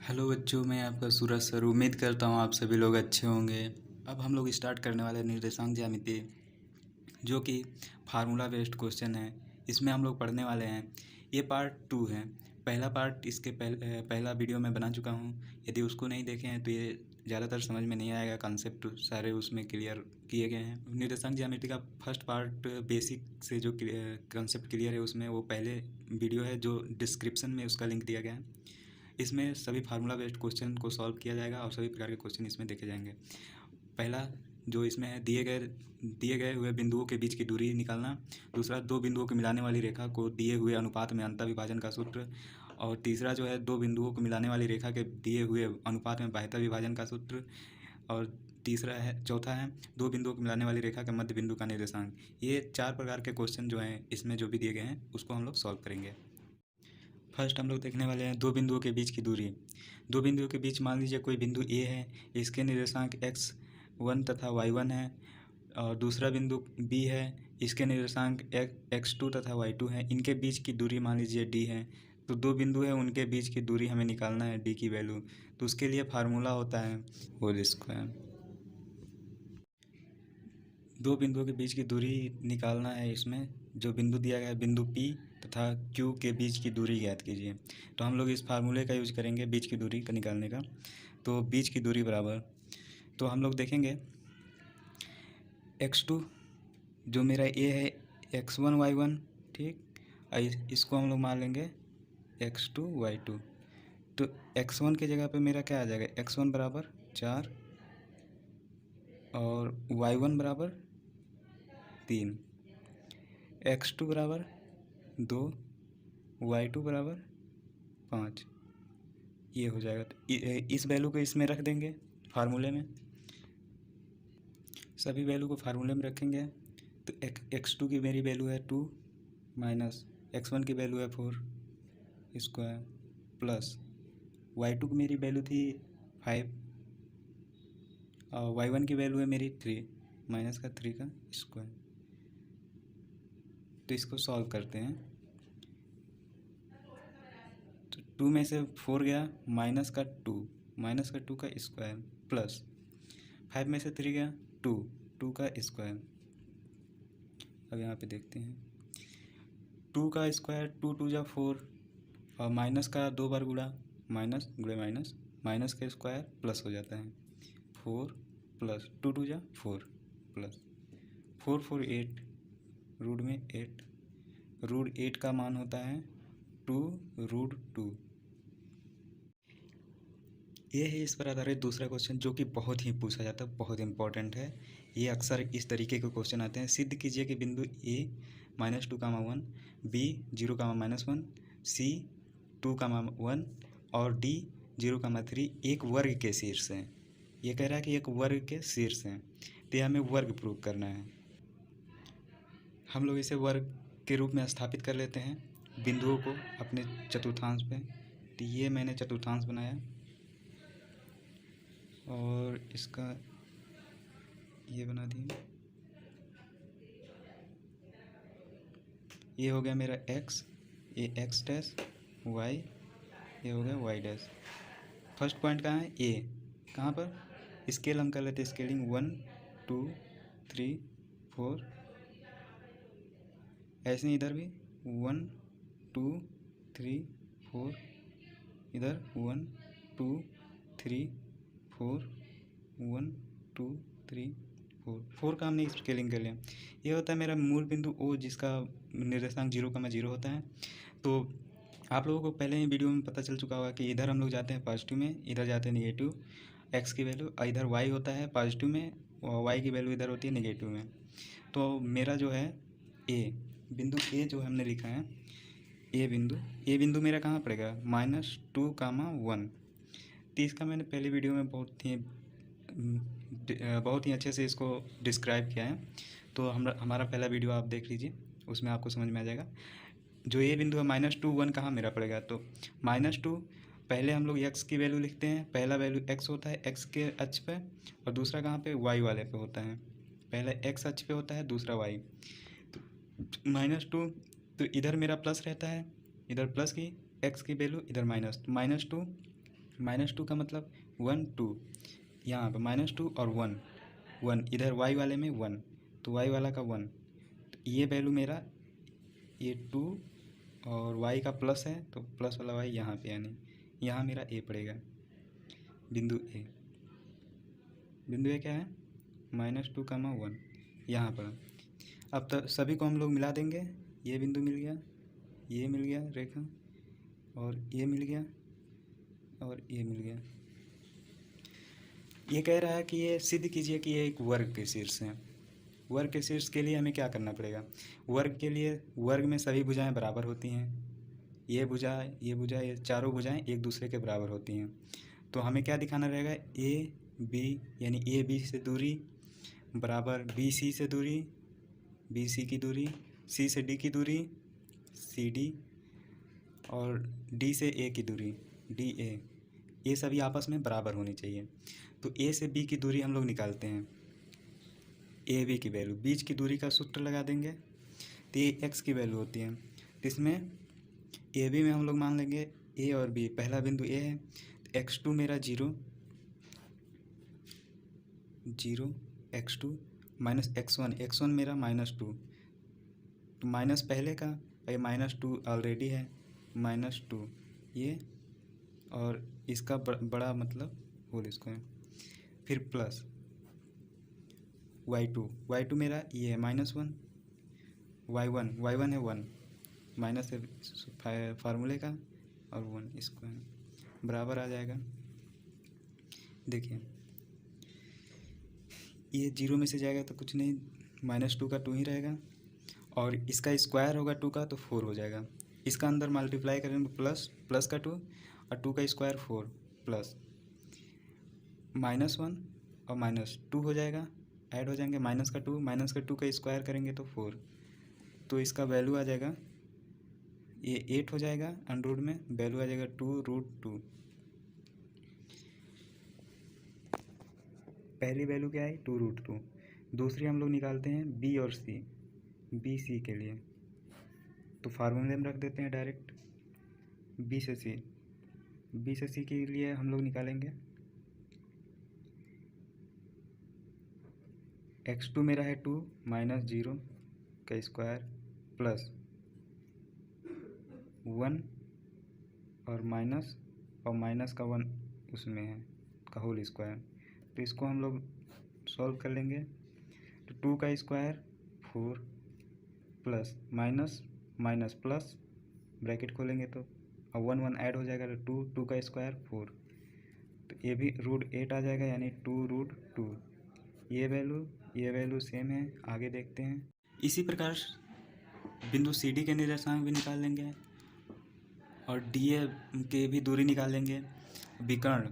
Hello बच्चों, मैं आपका सूरज सर। उम्मीद करता हूँ आप सभी लोग अच्छे होंगे। अब हम लोग स्टार्ट करने वाले हैं निर्देशांक ज्यामिति, जो कि फार्मूला बेस्ड क्वेश्चन है। इसमें हम लोग पढ़ने वाले हैं। ये पार्ट 2 है। पहला पार्ट इसके पहला वीडियो में बना चुका हूँ। यदि उसको नहीं देखे हैं तो ये ज़्यादातर समझ में नहीं आएगा। कॉन्सेप्ट सारे उसमें क्लियर किए गए हैं। निर्देशांक ज्यामिति का फर्स्ट पार्ट बेसिक से जो कॉन्सेप्ट क्लियर है उसमें वो पहले वीडियो है, जो डिस्क्रिप्शन में उसका लिंक दिया गया है। इसमें सभी फार्मूला बेस्ड क्वेश्चन को सॉल्व किया जाएगा और सभी प्रकार के क्वेश्चन इसमें देखे जाएंगे। पहला जो इसमें है, दिए गए हुए बिंदुओं के बीच की दूरी निकालना। दूसरा, दो बिंदुओं को मिलाने वाली रेखा को दिए हुए अनुपात में अंतर विभाजन का सूत्र। और तीसरा जो है, दो बिंदुओं को मिलाने वाली रेखा के दिए हुए अनुपात में बाह्यता विभाजन का सूत्र। और चौथा है, दो बिंदुओं को मिलाने वाली रेखा के मध्य बिंदु का निर्देशांक। ये चार प्रकार के क्वेश्चन जो हैं इसमें जो भी दिए गए हैं उसको हम लोग सॉल्व करेंगे। फर्स्ट हम लोग देखने वाले हैं दो बिंदुओं के बीच की दूरी। दो बिंदुओं के बीच मान लीजिए कोई बिंदु ए है, इसके निर्देशांक x1 तथा y1 है। और दूसरा बिंदु बी है, इसके निर्देशांक x2 तथा y2 है। इनके बीच की दूरी मान लीजिए d है। तो दो बिंदु है, उनके बीच की दूरी हमें निकालना है, d की वैल्यू। तो उसके लिए फार्मूला होता है होल स्क्वायर। दो बिंदुओं के बीच की दूरी निकालना है। इसमें जो बिंदु दिया गया है, बिंदु P तथा Q के बीच की दूरी ज्ञात कीजिए। तो हम लोग इस फार्मूले का यूज करेंगे बीच की दूरी का निकालने का। तो बीच की दूरी बराबर, तो हम लोग देखेंगे x2 जो मेरा a है, x1 y1, ठीक। इसको हम लोग मान लेंगे x2 y2। तो x1 की जगह पे मेरा क्या आ जाएगा, x1 बराबर 4 और y1 बराबर 3, x2 बराबर 2, y2 बराबर 5। ये हो जाएगा। तो इस वैल्यू को इसमें रख देंगे फार्मूले में। सभी वैल्यू को फार्मूले में रखेंगे। तो x2 की मेरी वैल्यू है 2 माइनस x1 की वैल्यू है 4 स्क्वायर प्लस y2 की मेरी वैल्यू थी 5 और y1 की वैल्यू है मेरी 3 माइनस का 3 का स्क्वायर। तो इसको सॉल्व करते हैं। तो 2 में से 4 गया, माइनस का 2 का स्क्वायर प्लस 5 में से 3 गया, 2 का स्क्वायर। अब यहाँ पे देखते हैं, 2 का स्क्वायर 2 जा 4 और माइनस का 2 बार गुणा, माइनस गुणे माइनस, माइनस का स्क्वायर प्लस हो जाता है 4 प्लस 2 जा 4 प्लस 4 8, रूट में 8, रूट 8 का मान होता है 2√2। ये है इस पर आधारित दूसरा क्वेश्चन, जो कि बहुत ही पूछा जाता है, बहुत इंपॉर्टेंट है। ये अक्सर इस तरीके के क्वेश्चन आते हैं। सिद्ध कीजिए कि बिंदु ए -2, 1, बी 0, -1, सी 2, 1 और डी 0, 3 एक वर्ग के शीर्ष हैं। ये कह रहा है कि एक वर्ग के शीर्ष हैं, तो ये हमें वर्ग प्रूव करना है। हम लोग इसे वर्ग के रूप में स्थापित कर लेते हैं बिंदुओं को अपने चतुर्थांश पे। तो ये मैंने चतुर्थांश बनाया और इसका ये बना दिया। ये हो गया मेरा x, ये x डैश, y, ये हो गया y डैश। फर्स्ट पॉइंट कहाँ है, a। कहाँ पर, स्केल हम कर लेते हैं, स्केलिंग 1 2 3 4। ऐसे ही इधर भी 1 2 3 4, इधर 1 2 3 4, 1 2 3 4 का हमने स्केलिंग कर लिया। ये होता है मेरा मूल बिंदु ओ, जिसका निर्देशांक 0, 0 होता है। तो आप लोगों को पहले ही वीडियो में पता चल चुका होगा कि इधर हम लोग जाते हैं पॉजिटिव में, इधर जाते हैं निगेटिव। एक्स की वैल्यू इधर वाई होता है पॉजिटिव में और वाई की वैल्यू इधर होती है निगेटिव में। तो मेरा जो है ए, बिंदु ए जो हमने लिखा है, ए बिंदु मेरा कहाँ पड़ेगा, -2, 1। तो इसका मैंने पहले वीडियो में बहुत ही अच्छे से इसको डिस्क्राइब किया है। तो हमारा पहला वीडियो आप देख लीजिए, उसमें आपको समझ में आ जाएगा। जो ये बिंदु है -2, 1 कहाँ मेरा पड़ेगा, तो -2 पहले हम लोग x की वैल्यू लिखते हैं। पहला वैल्यू x होता है x के अक्ष पे, और दूसरा कहाँ पे, y वाले पे होता है। पहले x अक्ष पे होता है, दूसरा y। तो -2, तो इधर मेरा प्लस रहता है, इधर प्लस की x की वैल्यू, इधर माइनस, -2 -2 का मतलब 1 2, यहाँ पर -2 और 1 1, इधर y वाले में 1, तो y वाला का 1, तो ये वैल्यू मेरा ये 2 और y का प्लस है तो प्लस वाला y यहाँ पे, यानी यहाँ मेरा a पड़ेगा, बिंदु a। बिंदु a क्या है? -2, 1 यहाँ पर। अब तो सभी को हम लोग मिला देंगे, ये बिंदु मिल गया, ये मिल गया रेखा, और ये मिल गया, और ये मिल गया। ये कह रहा है कि ये सिद्ध कीजिए कि ये एक वर्ग के शीर्ष है। वर्ग के शीर्ष के लिए हमें क्या करना पड़ेगा? वर्ग के लिए वर्ग में सभी भुजाएं बराबर होती हैं, ये भुजा, ये भुजा, ये चारों भुजाएं एक दूसरे के बराबर होती हैं। तो हमें क्या दिखाना रहेगा? ए बी, यानी ए बी से दूरी बराबर बी सी से दूरी, बी सी की दूरी, सी से डी की दूरी, सी डी, और डी से ए की दूरी, डी ए, ये सभी आपस में बराबर होनी चाहिए। तो ए से बी की दूरी हम लोग निकालते हैं, ए बी की वैल्यू, बीच की दूरी का सूत्र लगा देंगे, तो ये एक्स की वैल्यू होती है। तो इसमें ए बी में हम लोग मान लेंगे ए और बी, पहला बिंदु ए है, तो x2 मेरा 0 0, x2 माइनस x1 मेरा -2, तो माइनस पहले का, ये -2 ऑलरेडी है, -2 ये, और इसका बड़ा मतलब होल स्क्वायर, फिर प्लस y2 मेरा ये है -1, y1 है 1, माइनस है फार्मूले का, और 1 स्क्वायर बराबर आ जाएगा। देखिए ये 0 में से जाएगा तो कुछ नहीं, -2 का 2 ही रहेगा, और इसका स्क्वायर होगा 2 का तो 4 हो जाएगा। इसका अंदर मल्टीप्लाई करेंगे तो प्लस का 2 और 2 का स्क्वायर 4, प्लस -1 और -2 हो जाएगा, ऐड हो जाएंगे, माइनस का 2 का स्क्वायर करेंगे तो 4, तो इसका वैल्यू आ जाएगा, ये 8 हो जाएगा, अंडरवुड में वैल्यू आ जाएगा 2√2। पहली वैल्यू क्या है? 2√2। दूसरी हम लोग निकालते हैं बी और सी, बी सी के लिए, तो फार्मूले में रख देते हैं डायरेक्ट, बी से सी के लिए हम लोग निकालेंगे, x2 मेरा है 2 -0 का स्क्वायर प्लस 1 और माइनस का 1 उसमें है का होल स्क्वायर, तो इसको हम लोग सॉल्व कर लेंगे, तो 2 का square 4 plus minus plus bracket खोलेंगे तो 1 ऐड हो जाएगा, तो 2 का स्क्वायर 4, तो ये भी √8 आ जाएगा, यानी 2√2। ये वैल्यू सेम है, आगे देखते हैं। इसी प्रकार बिंदु सी डी के निर्देशांक भी निकाल लेंगे, और डी ए के भी दूरी निकाल लेंगे। विकर्ण,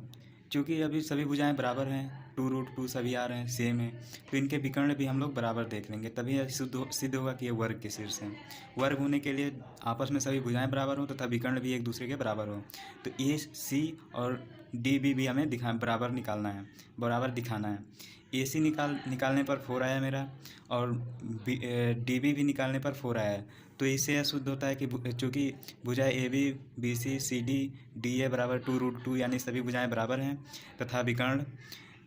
क्योंकि अभी सभी भुजाएं बराबर हैं, 2√2 सभी आ रहे हैं, सेम है, तो इनके विकर्ण भी हम लोग बराबर देख लेंगे, तभी सिद्ध होगा कि ये वर्ग के शीर्ष हैं। वर्ग होने के लिए आपस में सभी भुजाएं बराबर हों तथा विकर्ण भी एक दूसरे के बराबर हो, तो ए सी और डी बी भी हमें बराबर निकालना है, बराबर दिखाना है। ए सी निकालने पर 4 आया मेरा, और डी बी भी निकालने पर 4 आया है, तो इससे यह सिद्ध होता है कि चूँकि भुजा A B B C C D D A बराबर 2√2, यानी सभी भुजाएं बराबर हैं, तथा विकर्ण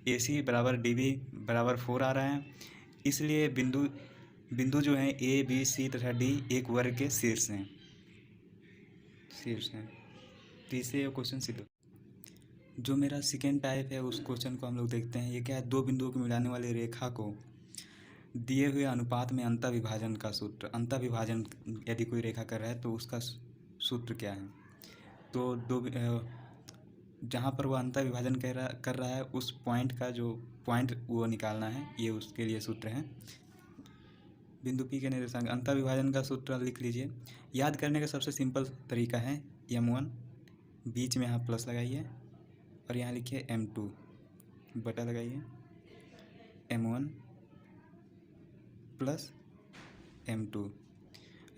ए सी बराबर डी बी बराबर 4 आ रहा है, इसलिए बिंदु जो हैं ए बी सी तथा डी एक वर्ग के शीर्ष हैं। तो इससे यह क्वेश्चन सिद्ध। जो मेरा सेकेंड टाइप है उस क्वेश्चन को हम लोग देखते हैं। ये क्या है? दो बिंदुओं को मिलाने वाली रेखा को दिए हुए अनुपात में अंतर विभाजन का सूत्र, अंतर विभाजन यदि कोई रेखा कर रहा है तो उसका सूत्र क्या है? तो जहाँ पर वह अंतर विभाजन कर रहा है उस पॉइंट का जो पॉइंट वो निकालना है, ये उसके लिए सूत्र है। बिंदु P के निर्देशांक अंतर विभाजन का सूत्र लिख लीजिए। याद करने का सबसे सिंपल तरीका है m1, बीच में यहाँ प्लस लगाइए और यहाँ लिखिए m2, बटा लगाइए, m1 प्लस m2।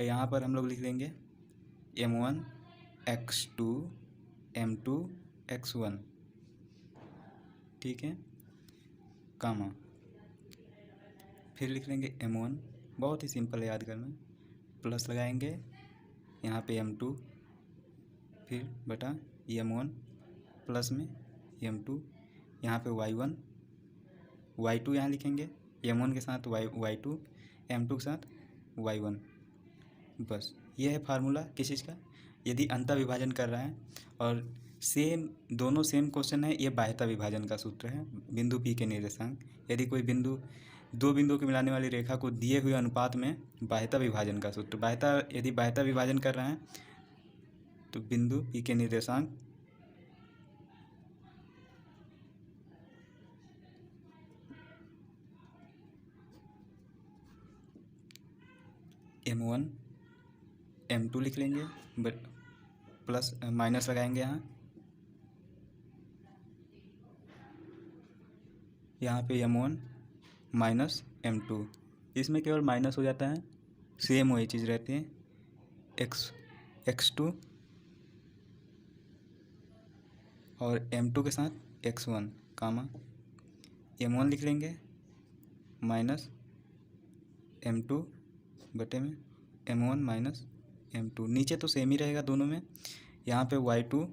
यहाँ पर हम लोग लिख देंगे m1 x2 m2 x1, ठीक है, कामा, फिर लिख लेंगे m1, बहुत ही सिंपल है याद करना, प्लस लगाएंगे यहाँ पे m2, फिर बटा m1 प्लस में M2, यहाँ पे Y1, Y2 यहाँ लिखेंगे, M1 के साथ Y2, M2 के साथ Y1। बस ये है फार्मूला किस चीज़ का, यदि अंतर विभाजन कर रहा है और दोनों सेम क्वेश्चन है। ये बाह्यता विभाजन का सूत्र है, बिंदु P के निर्देशांक। यदि कोई दो बिंदुओं को मिलाने वाली रेखा को दिए हुए अनुपात में बाह्यता विभाजन का सूत्र, यदि बाह्यता विभाजन कर रहे हैं तो बिंदु P के निर्देशांक M1 M2 लिख लेंगे, बट प्लस माइनस लगाएंगे यहाँ पे M1 माइनस M2, इसमें केवल माइनस हो जाता है, सेम वही चीज़ रहती है, x2 और M2 के साथ x1 कामा M1 लिख लेंगे माइनस M2 बटे में M1 माइनस M2, नीचे तो सेम ही रहेगा दोनों में, यहाँ पे Y2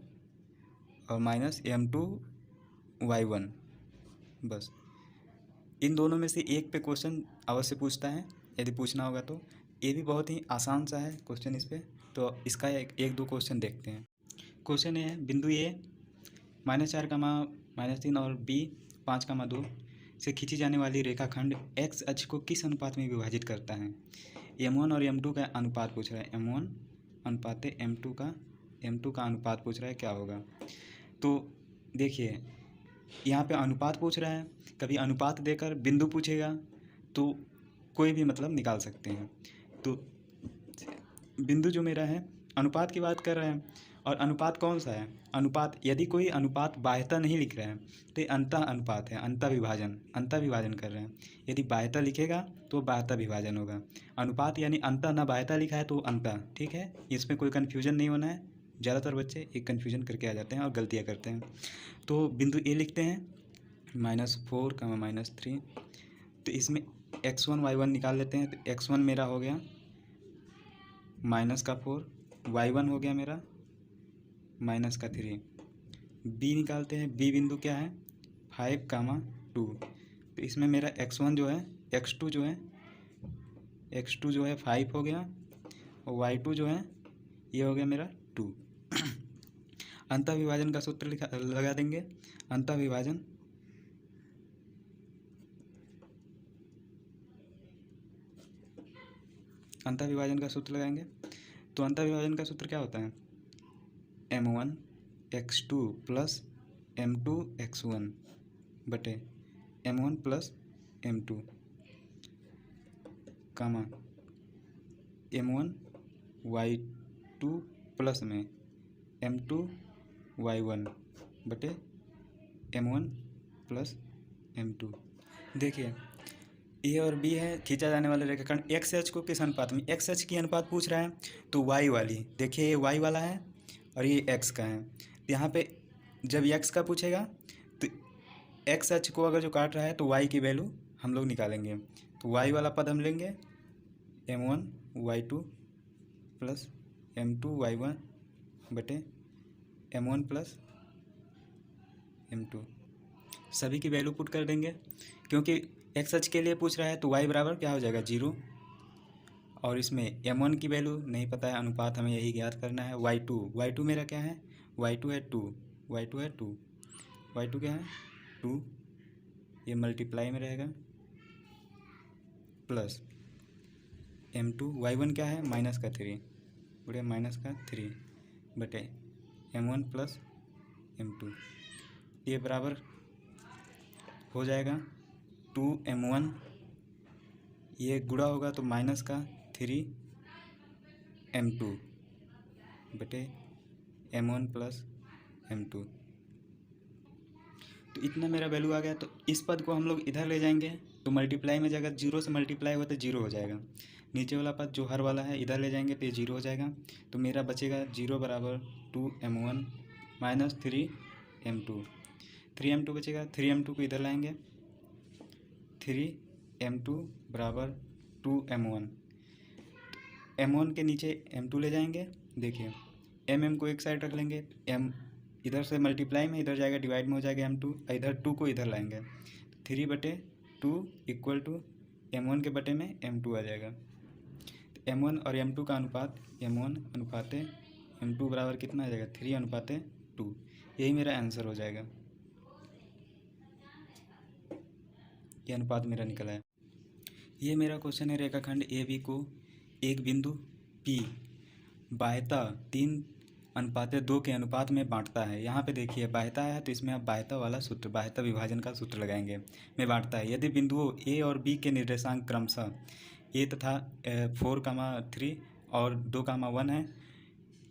और माइनस M2 Y1। बस इन दोनों में से एक पे क्वेश्चन अवश्य पूछता है, यदि पूछना होगा तो। ये भी बहुत ही आसान सा है क्वेश्चन इस पे, तो इसका एक दो क्वेश्चन देखते हैं। क्वेश्चन ये है, बिंदु A -4, -3 और B 5, 2 से खींची जाने वाली रेखाखंड x अक्ष को किस अनुपात में विभाजित करता है। M1 और M2 का अनुपात पूछ रहा है, M1 अनुपात M2 का अनुपात पूछ रहा है, क्या होगा। तो देखिए यहाँ पे अनुपात पूछ रहा है, कभी अनुपात देकर बिंदु पूछेगा तो कोई भी मतलब निकाल सकते हैं। तो बिंदु जो मेरा है, अनुपात की बात कर रहे हैं, और अनुपात कौन सा है, अनुपात यदि कोई अनुपात बाह्यता नहीं लिख रहा है तो ये अंतः अनुपात है, अंतः विभाजन कर रहे हैं। यदि बाह्यता लिखेगा तो बाह्यता विभाजन होगा, अनुपात यानी अंतः ना बाह्यता लिखा है तो अंतः, ठीक है। इसमें कोई कन्फ्यूजन नहीं होना है, ज़्यादातर बच्चे एक कन्फ्यूजन करके आ जाते हैं और गलतियाँ करते हैं। तो बिंदु A लिखते हैं -4, -3, तो इसमें x1 y1 निकाल लेते हैं। तो x1 मेरा हो गया -4, y1 हो गया मेरा -3। B निकालते हैं, B बिंदु क्या है 5, 2, तो इसमें मेरा x1 जो है x2 जो है 5 हो गया, और y2 जो है ये हो गया मेरा 2। अंतः विभाजन का सूत्र लगा देंगे, अंतः विभाजन का सूत्र लगाएंगे। तो अंतः विभाजन का सूत्र क्या होता है, M1 x2 plus M2 x1 बटे M1 प्लस M2 कामा M1 y2 प्लस में M2 y1 बटे M1 प्लस M2। देखिए A और B है, खींचा जाने वाले रेखाखंड x अक्ष को किस अनुपात में, x अक्ष की अनुपात पूछ रहा है तो y वाली, देखिए ये y वाला है और ये x का है। यहाँ पे जब x का पूछेगा तो x अक्ष को अगर जो काट रहा है तो y की वैल्यू हम लोग निकालेंगे। तो y वाला पद हम लेंगे M1 y2 plus M2 y1 बटे M1 प्लस M2, सभी की वैल्यू पुट कर देंगे। क्योंकि x अक्ष के लिए पूछ रहा है तो y बराबर क्या हो जाएगा 0, और इसमें M1 की वैल्यू नहीं पता है, अनुपात हमें यही ज्ञात करना है। y2 मेरा क्या है, y2 है 2, y2 क्या है 2, ये मल्टीप्लाई में रहेगा, प्लस M2 y1 क्या है -3 बटे -3 बटे M1 प्लस M2, ये बराबर हो जाएगा 2M1, ये गुणा होगा तो -3 M2 बटे M1 प्लस M2। तो इतना मेरा वैल्यू आ गया। तो इस पद को हम लोग इधर ले जाएंगे तो मल्टीप्लाई में जाएगा, 0 से मल्टीप्लाई होगा तो 0 हो जाएगा। नीचे वाला पद जो हर वाला है इधर ले जाएंगे तो ये 0 हो जाएगा। तो मेरा बचेगा 0 बराबर 2M1 -3M2, 3M2 बचेगा। 3M2 को इधर लाएंगे, 3M2 बराबर 2M1, M1 के नीचे M2 ले जाएंगे। देखिए M को एक साइड रख लेंगे, M इधर से मल्टीप्लाई में इधर जाएगा, डिवाइड में हो जाएगा M2, इधर 2 को इधर लाएंगे, 3/2 इक्वल टू M1 के बटे में M2 आ जाएगा। तो M1 और M2 का अनुपात M1 अनुपाते M2 बराबर कितना आ जाएगा, 3/2। यही मेरा आंसर हो जाएगा, ये अनुपात मेरा निकला है। ये मेरा क्वेश्चन है, रेखाखंड AB को एक बिंदु P बाह्यता 3/2 के अनुपात में बांटता है। यहाँ पे देखिए बाह्यता है तो इसमें आप बाह्यता वाला सूत्र, बाह्यता विभाजन का सूत्र लगाएंगे, में बांटता है। यदि बिंदुओं A और B के निर्देशांक क्रमशः A तथा 4,3 और 2,1 है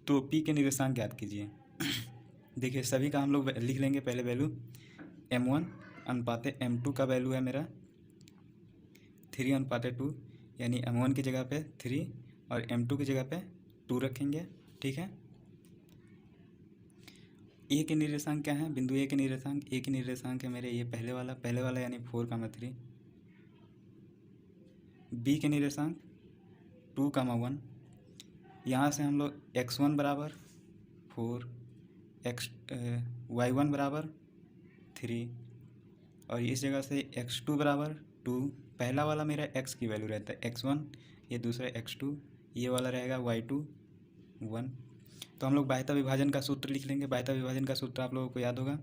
तो P के निर्देशांक ज्ञात कीजिए। देखिए सभी का हम लोग लिख लेंगे। पहले वैल्यू M1 अनुपाते M2 का वैल्यू है मेरा 3/2, यानी M1 की जगह पे 3 और M2 की जगह पे 2 रखेंगे, ठीक है। ए के निर्देशांक क्या है, बिंदु ए के निर्देशांक है मेरे ये पहले वाला यानी 4,3। बी के निर्देशांक 2,1। यहाँ से हम लोग x1 बराबर 4, y1 बराबर 3 और इस जगह से x2 बराबर 2। पहला वाला मेरा x की वैल्यू रहता है x1, ये दूसरा x2, ये वाला रहेगा y2 1। तो हम लोग बाह्यता विभाजन का सूत्र लिख लेंगे। बाह्यता विभाजन का सूत्र आप लोगों को याद होगा,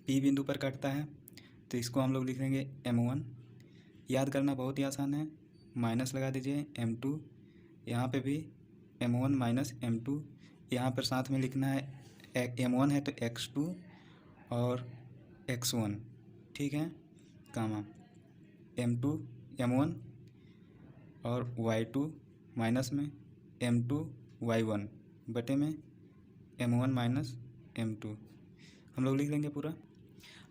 P बिंदु पर कटता है तो इसको हम लोग लिख लेंगे M1। याद करना बहुत ही आसान है, माइनस लगा दीजिए M2, यहाँ पे भी M1 माइनस M2, यहाँ पर साथ में लिखना है M1 है तो x2 और x1, ठीक है, कामा M2 M1 और y2 माइनस में M2 y1 बटे में M1 माइनस M2 हम लोग लिख लेंगे पूरा।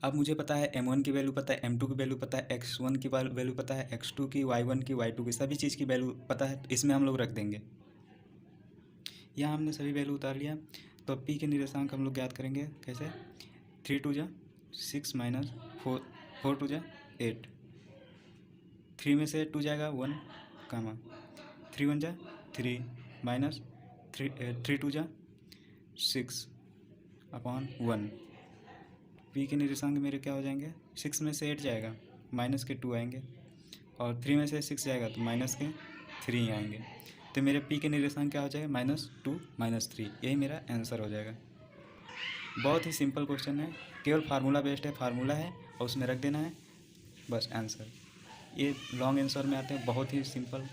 अब मुझे पता है M1 की वैल्यू पता है, M2 की वैल्यू पता है, x1 की वैल्यू पता है, x2 की, y1 की, y2 की, सभी चीज़ की वैल्यू पता है, तो इसमें हम लोग रख देंगे। यहाँ हमने सभी वैल्यू उतार लिया। तो P के निर्देशांक हम लोग ज्ञात करेंगे कैसे, 3 2 जा 6 माइनस 4 4 2 जा 8, 3 में से 2 जाएगा 1, कामा 3 1 जा 3 माइनस 3 2 जा 6/1। P के निर्देशांक मेरे क्या हो जाएंगे, 6 में से 8 जाएगा, माइनस के 2 आएंगे, और 3 में से 6 जाएगा तो माइनस के 3 आएंगे। तो मेरे P के निर्देशांक क्या हो जाएगा, -2 -3। यही मेरा आंसर हो जाएगा। बहुत ही सिंपल क्वेश्चन है, केवल फार्मूला बेस्ड है, फार्मूला है और उसमें रख देना है बस आंसर। ये लॉन्ग आंसर में आते हैं, बहुत ही सिंपल।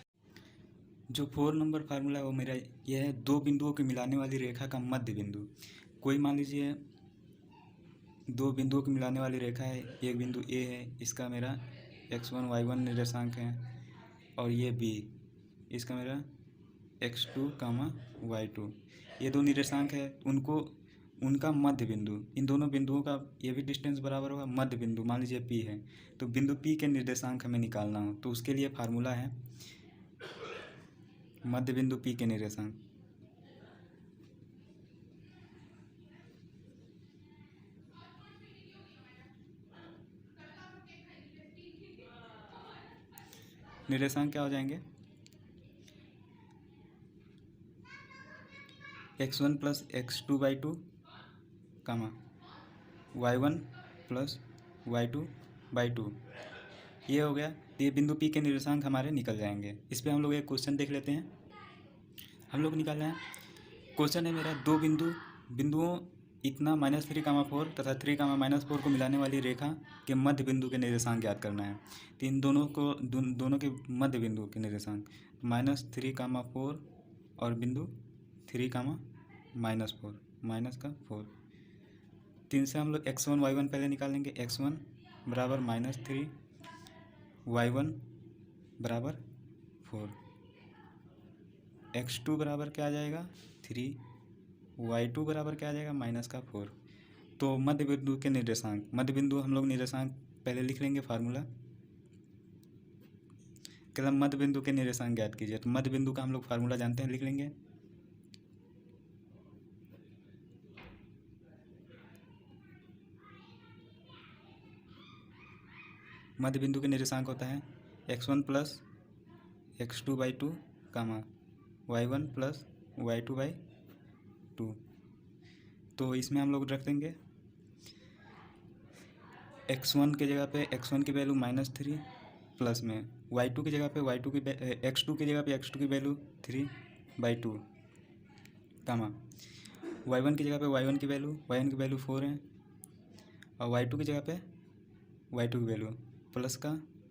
जो 4 नंबर फार्मूला है वो मेरा ये है, दो बिंदुओं को मिलाने वाली रेखा का मध्य बिंदु। कोई मान लीजिए दो बिंदुओं को मिलाने वाली रेखा है, एक बिंदु A है, इसका मेरा x1 y1 निर्देशांक है, और ये B, इसका मेरा x2, y2, ये दो निर्देशांक है, उनका मध्य बिंदु, इन दोनों बिंदुओं का ये भी डिस्टेंस बराबर होगा, मध्य बिंदु मान लीजिए P है, तो बिंदु P के निर्देशांक हमें निकालना हो तो उसके लिए फार्मूला है मध्य बिंदु P के निर्देशांक। निर्देशांक क्या हो जाएंगे, x1 + x2/2, y1 + y2/2। ये हो गया। ये बिंदु P के निर्देशांक हमारे निकल जाएंगे। इस पर हम लोग एक क्वेश्चन देख लेते हैं। हम लोग निकालना है, क्वेश्चन है मेरा, दो बिंदुओं इतना -3,4 तथा 3,-4 को मिलाने वाली रेखा के मध्य बिंदु के निर्देशांक ज्ञात करना है। तो इन दोनों के मध्य बिंदु के निर्देशांक -3,4 और बिंदु 3,-4 -4। 3 से हम लोग x1 y1 पहले निकालेंगे। x1 बराबर -3, y1 बराबर 4, x2 बराबर क्या आ जाएगा 3, y2 बराबर क्या आ जाएगा -4। तो मध्य बिंदु के निर्देशांक, मध्य बिंदु हम लोग निर्देशांक पहले लिख लेंगे फार्मूला। कहता मध्य बिंदु के निर्देशांक ज्ञात कीजिए, तो मध्य बिंदु का हम लोग फार्मूला जानते हैं, लिख लेंगे। मध्य बिंदु के निर्देशांक होता है x1 plus x2 by 2 comma y1 plus y2 by 2। तो इसमें हम लोग रख देंगे x1 की जगह पे x1 की वैल्यू -3 प्लस में y2 की जगह पे y2 की x2 की जगह पे x2 की वैल्यू 3 बाई 2 कामा y1 की जगह पे y1 की वैल्यू 4 है और y2 की जगह पे y2 की वैल्यू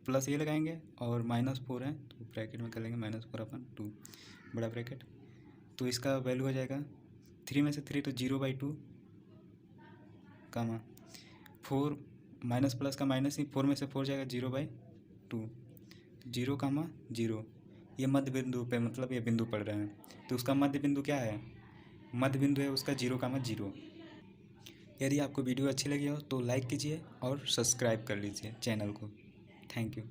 प्लस ये लगाएंगे और -4 है तो ब्रैकेट में कर लेंगे -4/2 बड़ा ब्रैकेट। तो इसका वैल्यू हो जाएगा 3 में से 3 तो 0/2 कामा 4 माइनस प्लस का माइनस ही 4 में से 4 जाएगा 0/2 0 कामा 0। ये मध्य बिंदु पे मतलब ये बिंदु पड़ रहे हैं तो उसका मध्य बिंदु क्या है, मध्य बिंदु है उसका 0,0। यदि आपको वीडियो अच्छी लगी हो तो लाइक कीजिए और सब्सक्राइब कर लीजिए चैनल को। Thank you.